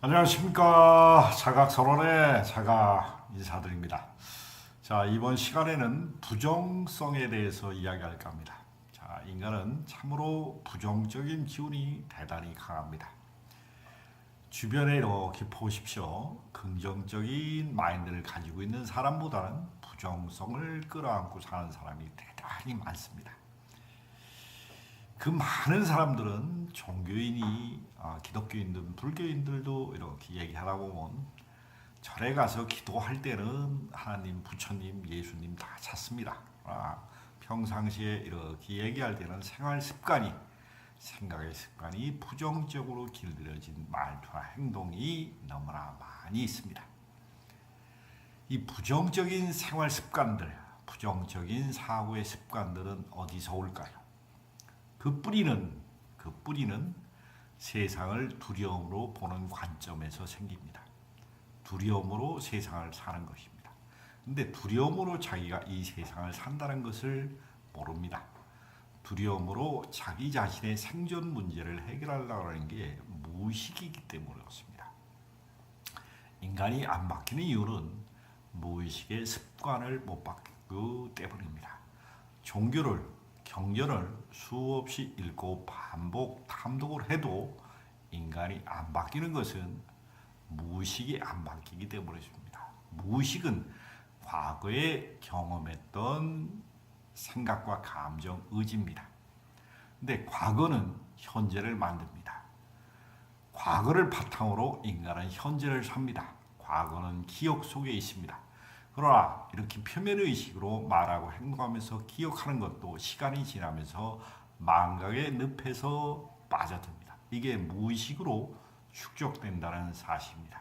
안녕하십니까. 자각선언의 자가 인사드립니다. 자, 이번 시간에는 부정성에 대해서 이야기할까 합니다. 자, 인간은 참으로 부정적인 기운이 대단히 강합니다. 주변에 이렇게 보십시오. 긍정적인 마인드를 가지고 있는 사람보다는 부정성을 끌어안고 사는 사람이 대단히 많습니다. 그 많은 사람들은 종교인이 기독교인들, 불교인들도 이렇게 얘기하다 보면 절에 가서 기도할 때는 하나님, 부처님, 예수님 다 찾습니다. 평상시에 이렇게 얘기할 때는 생활 습관이, 생각의 습관이 부정적으로 길들여진 말투나 행동이 너무나 많이 있습니다. 이 부정적인 생활 습관들, 부정적인 사고의 습관들은 어디서 올까요? 그 뿌리는 세상을 두려움으로 보는 관점에서 생깁니다. 두려움으로 세상을 사는 것입니다. 근데 두려움으로 자기가 이 세상을 산다는 것을 모릅니다. 두려움으로 자기 자신의 생존 문제를 해결하려고 하는 게 무의식이기 때문에 그렇습니다. 인간이 안 바뀌는 이유는 무의식의 습관을 못 바뀌기 때문입니다. 경전을 수없이 읽고 반복 탐독을 해도 인간이 안 바뀌는 것은 무의식이 안 바뀌기 때문입니다. 무의식은 과거에 경험했던 생각과 감정, 의지입니다. 근데 과거는 현재를 만듭니다. 과거를 바탕으로 인간은 현재를 삽니다. 과거는 기억 속에 있습니다. 그러나 이렇게 표면의식으로 말하고 행동하면서 기억하는 것도 시간이 지나면서 망각의 늪에서 빠져듭니다. 이게 무의식으로 축적된다는 사실입니다.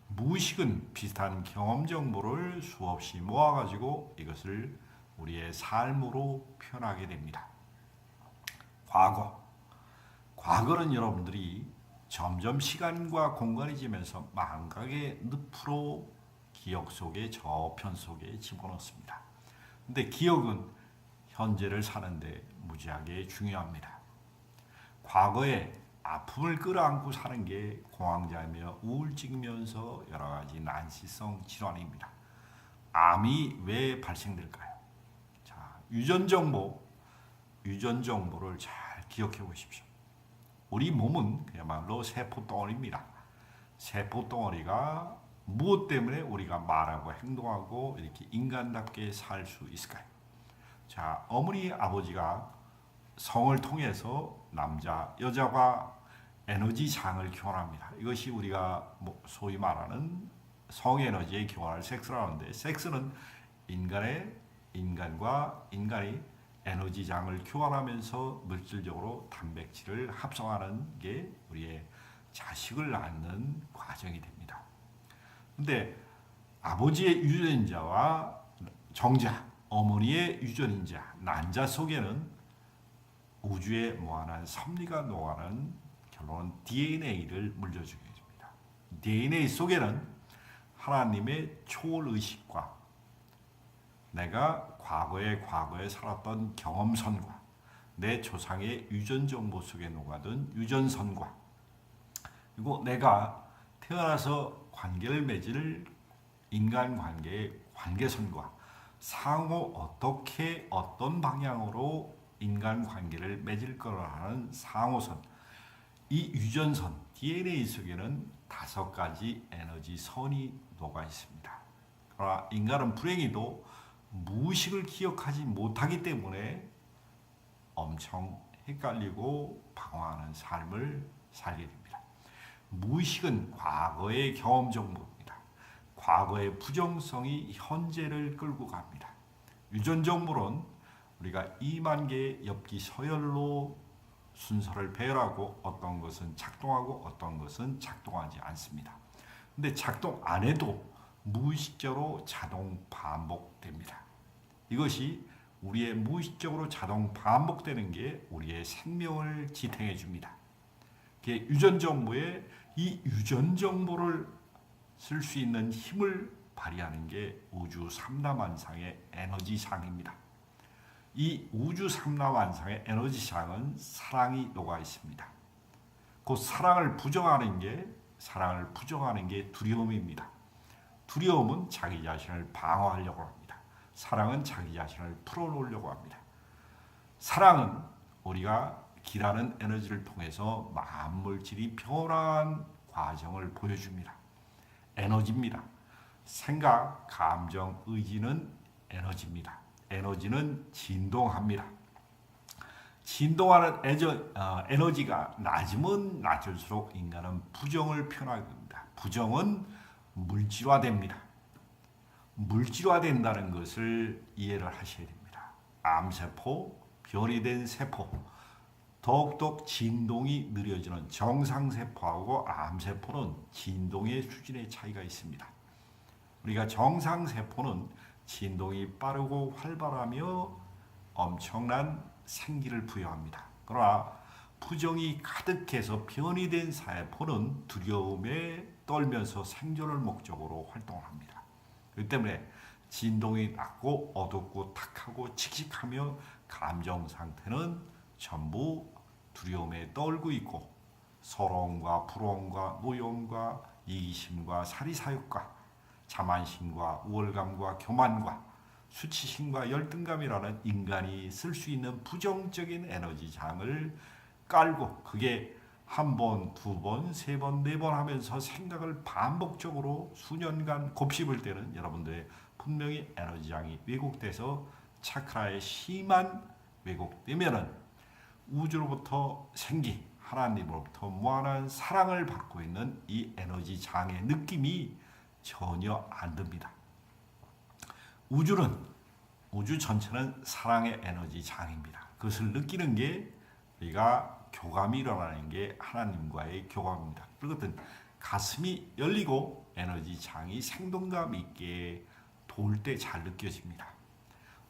무의식은 비슷한 경험 정보를 수없이 모아가지고 이것을 우리의 삶으로 표현하게 됩니다. 과거는 여러분들이 점점 시간과 공간이 지면서 망각의 늪으로 기억 속에 저편 속에 집어넣습니다. 근데 기억은 현재를 사는데 무지하게 중요합니다. 과거에 아픔을 끌어안고 사는 게 공황장애며 우울증이면서 여러 가지 난시성 질환입니다. 암이 왜 발생될까요? 자, 유전 정보를 잘 기억해 보십시오. 우리 몸은 그야말로 세포 덩어리입니다. 세포 덩어리가 무엇 때문에 우리가 말하고 행동하고 이렇게 인간답게 살 수 있을까요? 자, 어머니 아버지가 성을 통해서 남자, 여자가 에너지장을 교환합니다. 이것이 우리가 소위 말하는 성에너지의 교환을 섹스라고 하는데, 섹스는 인간과 인간이 에너지장을 교환하면서 물질적으로 단백질을 합성하는 게 우리의 자식을 낳는 과정이 됩니다. 근데 아버지의 유전자와 정자, 어머니의 유전자, 난자 속에는 우주의 무한한 섭리가 녹아는 결론은 DNA를 물려주게 됩니다. DNA 속에는 하나님의 초월의식과 내가 과거에 살았던 경험선과 내 조상의 유전정보 속에 녹아든 유전선과 그리고 내가 태어나서 관계를 맺을 인간관계의 관계선과 상호 어떻게 어떤 방향으로 인간관계를 맺을 거라는 상호선, 이 유전선 DNA 속에는 5가지 에너지선이 녹아 있습니다. 그러나 인간은 불행히도 무의식을 기억하지 못하기 때문에 엄청 헷갈리고 방황하는 삶을 살게 됩니다. 무의식은 과거의 경험 정보입니다. 과거의 부정성이 현재를 끌고 갑니다. 유전 정보는 우리가 2만 개의 엽기 서열로 순서를 배열하고 어떤 것은 작동하고 어떤 것은 작동하지 않습니다. 근데 작동 안 해도 무의식적으로 자동 반복됩니다. 이것이 우리의 무의식적으로 자동 반복되는 게 우리의 생명을 지탱해 줍니다. 유전 정보에 이 유전 정보를 쓸 수 있는 힘을 발휘하는 게 우주 삼라만상의 에너지상입니다. 이 우주 삼라만상의 에너지상은 사랑이 녹아 있습니다. 그 사랑을 부정하는 게 사랑을 부정하는 게 두려움입니다. 두려움은 자기 자신을 방어하려고 합니다. 사랑은 자기 자신을 풀어놓으려고 합니다. 사랑은 우리가 기라는 에너지를 통해서 만물질이 변화한 과정을 보여줍니다. 에너지입니다. 생각, 감정, 의지는 에너지입니다. 에너지는 진동합니다. 진동하는 에너지가 낮으면 낮을수록 인간은 부정을 표현하게 됩니다. 부정은 물질화됩니다. 물질화된다는 것을 이해를 하셔야 됩니다. 암세포, 변이된 세포, 더욱더 진동이 느려지는 정상세포하고 암세포는 진동의 수준의 차이가 있습니다. 우리가 정상세포는 진동이 빠르고 활발하며 엄청난 생기를 부여합니다. 그러나 부정이 가득해서 변이된 세포는 두려움에 떨면서 생존을 목적으로 활동합니다. 그렇기 때문에 진동이 낮고 어둡고 탁하고 칙칙하며 감정 상태는 전부 두려움에 떨고 있고 서러움과 부러움과 노여움과 이기심과 사리사욕과 자만심과 우월감과 교만과 수치심과 열등감이라는 인간이 쓸 수 있는 부정적인 에너지장을 깔고 그게 한 번, 두 번, 세 번, 네 번 하면서 생각을 반복적으로 수년간 곱씹을 때는 여러분들의 분명히 에너지장이 왜곡돼서 차크라의 심한 왜곡되면은 우주로부터 생기, 하나님으로부터 무한한 사랑을 받고 있는 이 에너지장의 느낌이 전혀 안 듭니다. 우주 전체는 사랑의 에너지장입니다. 그것을 느끼는 게 우리가 교감이 일어나는 게 하나님과의 교감입니다. 그것은 가슴이 열리고 에너지장이 생동감 있게 돌 때 잘 느껴집니다.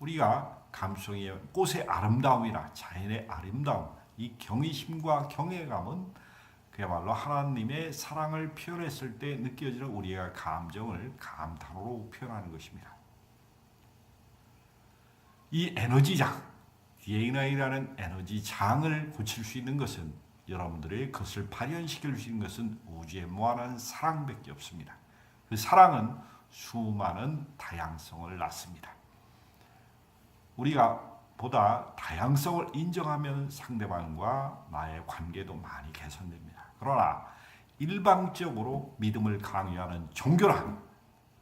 우리가 감성의 꽃의 아름다움이나 자연의 아름다움, 이 경이심과 경외감은 그야말로 하나님의 사랑을 표현했을 때 느껴지는 우리의 감정을 감탄으로 표현하는 것입니다. 이 에너지장, DNA라는 에너지장을 고칠 수 있는 것은 여러분들의 것을 발현시킬 수 있는 것은 우주의 무한한 사랑밖에 없습니다. 그 사랑은 수많은 다양성을 낳습니다. 우리가 보다 다양성을 인정하면 상대방과 나의 관계도 많이 개선됩니다. 그러나 일방적으로 믿음을 강요하는 종교나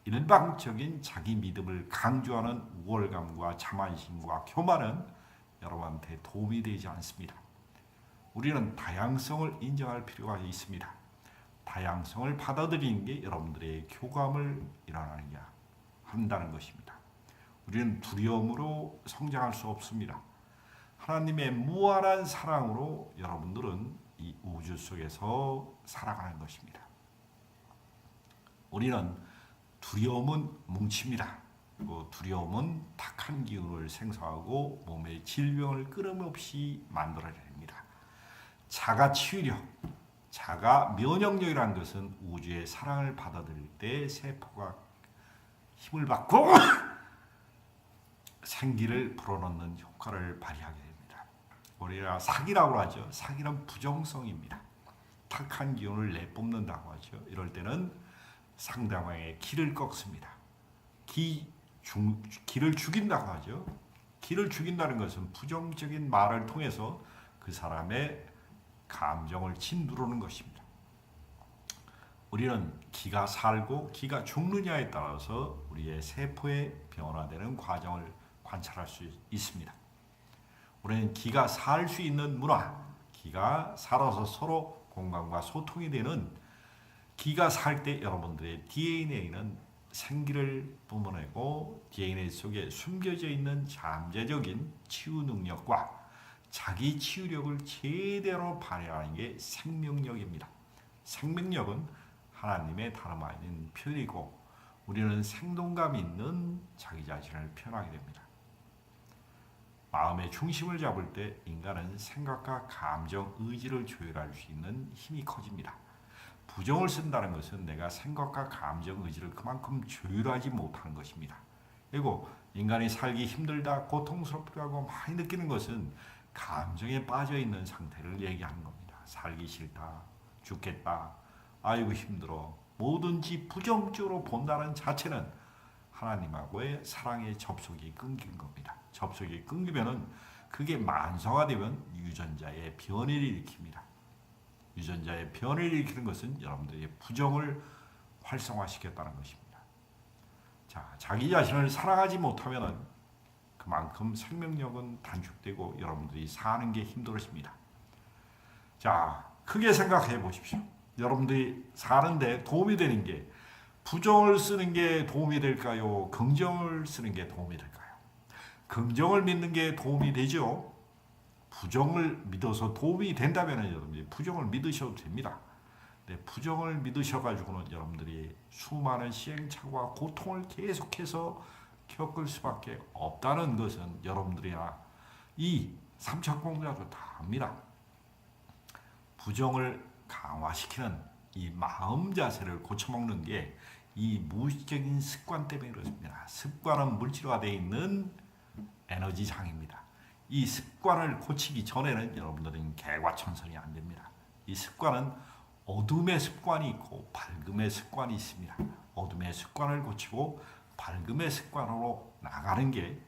일방적인 자기 믿음을 강조하는 우월감과 자만심과 교만은 여러분한테 도움이 되지 않습니다. 우리는 다양성을 인정할 필요가 있습니다. 다양성을 받아들이는 게 여러분들의 교감을 일어나게 한다는 것입니다. 우리는 두려움으로 성장할 수 없습니다. 하나님의 무한한 사랑으로 여러분들은 이 우주 속에서 살아가는 것입니다. 우리는 두려움은 뭉칩니다. 그리고 두려움은 탁한 기운을 생성하고 몸의 질병을 끊임없이 만들어냅니다. 자가 치유력, 자가 면역력이라는 것은 우주의 사랑을 받아들일 때 세포가 힘을 받고 생기를 불어넣는 효과를 발휘하게 됩니다. 우리가 사기라고 하죠. 사기는 부정성입니다. 탁한 기운을 내뿜는다고 하죠. 이럴 때는 상대방의 기를 꺾습니다. 기를 죽인다고 하죠. 기를 죽인다는 것은 부정적인 말을 통해서 그 사람의 감정을 짓누르는 것입니다. 우리는 기가 살고 기가 죽느냐에 따라서 우리의 세포의 변화되는 과정을 관찰할 수 있습니다. 우리는 기가 살 수 있는 문화, 기가 살아서 서로 공감과 소통이 되는 기가 살 때 여러분들의 DNA는 생기를 뿜어내고 DNA 속에 숨겨져 있는 잠재적인 치유 능력과 자기 치유력을 제대로 발휘하는 게 생명력입니다. 생명력은 하나님의 다름 아닌 표현이고 우리는 생동감 있는 자기 자신을 표현하게 됩니다. 마음의 중심을 잡을 때 인간은 생각과 감정, 의지를 조율할 수 있는 힘이 커집니다. 부정을 쓴다는 것은 내가 생각과 감정, 의지를 그만큼 조율하지 못하는 것입니다. 그리고 인간이 살기 힘들다, 고통스럽다고 많이 느끼는 것은 감정에 빠져 있는 상태를 얘기하는 겁니다. 살기 싫다, 죽겠다, 아이고 힘들어. 뭐든지 부정적으로 본다는 자체는 하나님하고의 사랑의 접속이 끊긴 겁니다. 접속이 끊기면은 그게 만성화되면 유전자의 변이를 일으킵니다. 유전자의 변이를 일으키는 것은 여러분들의 부정을 활성화시켰다는 것입니다. 자, 자기 자신을 사랑하지 못하면은 그만큼 생명력은 단축되고 여러분들이 사는 게 힘들어집니다. 자, 크게 생각해 보십시오. 여러분들이 사는데 도움이 되는 게 부정을 쓰는 게 도움이 될까요? 긍정을 쓰는 게 도움이 될까요? 긍정을 믿는 게 도움이 되죠. 부정을 믿어서 도움이 된다면 여러분들이 부정을 믿으셔도 됩니다. 근데 부정을 믿으셔가지고는 여러분들이 수많은 시행착오와 고통을 계속해서 겪을 수밖에 없다는 것은 여러분들이나 이 삼척공자도 다 압니다. 부정을 강화시키는 이 마음 자세를 고쳐먹는 게 이 무의식적인 습관 때문에 그렇습니다. 습관은 물질화되어 있는 에너지장입니다. 이 습관을 고치기 전에는 여러분들은 개과천선이 안 됩니다. 이 습관은 어둠의 습관이 있고 밝음의 습관이 있습니다. 어둠의 습관을 고치고 밝음의 습관으로 나가는 게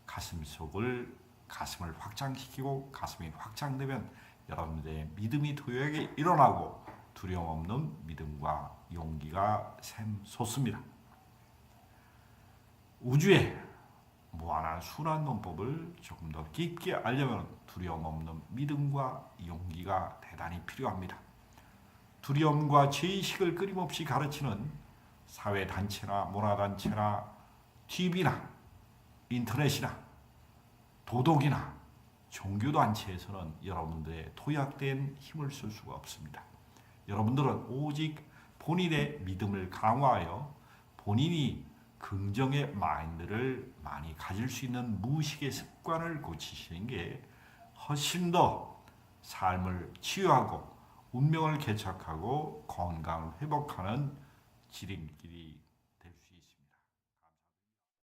가슴을 확장시키고 가슴이 확장되면 여러분들의 믿음이 도약에 일어나고 두려움 없는 믿음과 용기가 샘솟습니다. 우주의 무한한 순환 논법을 조금 더 깊게 알려면 두려움 없는 믿음과 용기가 대단히 필요합니다. 두려움과 죄의식을 끊임없이 가르치는 사회단체나 문화단체나 TV나 인터넷이나 도덕이나 종교단체에서는 여러분들의 도약된 힘을 쓸 수가 없습니다. 여러분들은 오직 본인의 믿음을 강화하여 본인이 긍정의 마인드를 많이 가질 수 있는 무의식의 습관을 고치시는 게 훨씬 더 삶을 치유하고 운명을 개척하고 건강을 회복하는 지름길이